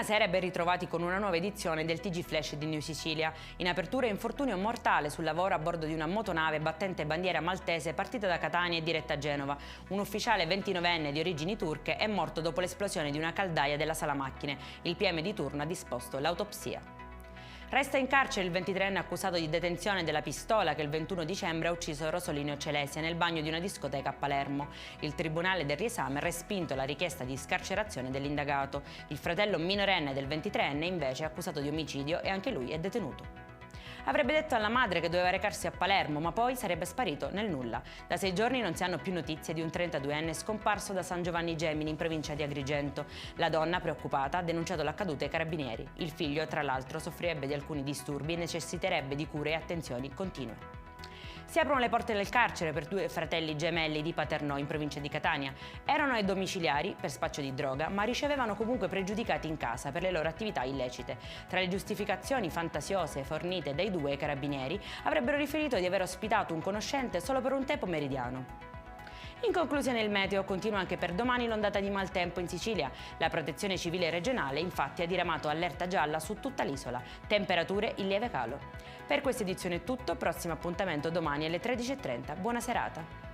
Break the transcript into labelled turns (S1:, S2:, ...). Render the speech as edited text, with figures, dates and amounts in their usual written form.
S1: Buonasera e ben ritrovati con una nuova edizione del TG Flash di New Sicilia. In apertura infortunio mortale sul lavoro a bordo di una motonave battente bandiera maltese partita da Catania e diretta a Genova. Un ufficiale 29enne di origini turche è morto dopo l'esplosione di una caldaia della sala macchine. Il PM di turno ha disposto l'autopsia. Resta in carcere il 23enne accusato di detenzione della pistola che il 21 dicembre ha ucciso Rosolino Celestia nel bagno di una discoteca a Palermo. Il Tribunale del riesame ha respinto la richiesta di scarcerazione dell'indagato. Il fratello minorenne del 23enne invece è accusato di omicidio e anche lui è detenuto. Avrebbe detto alla madre che doveva recarsi a Palermo, ma poi sarebbe sparito nel nulla. Da 6 giorni non si hanno più notizie di un 32enne scomparso da San Giovanni Gemini in provincia di Agrigento. La donna, preoccupata, ha denunciato l'accaduto ai carabinieri. Il figlio, tra l'altro, soffrirebbe di alcuni disturbi e necessiterebbe di cure e attenzioni continue. Si aprono le porte del carcere per 2 fratelli gemelli di Paternò in provincia di Catania. Erano ai domiciliari per spaccio di droga, ma ricevevano comunque pregiudicati in casa per le loro attività illecite. Tra le giustificazioni fantasiose fornite dai 2 carabinieri, avrebbero riferito di aver ospitato un conoscente solo per un tempo meridiano. In conclusione il meteo continua anche per domani l'ondata di maltempo in Sicilia. La Protezione Civile regionale infatti ha diramato allerta gialla su tutta l'isola, temperature in lieve calo. Per questa edizione è tutto, prossimo appuntamento domani alle 13:30. Buona serata!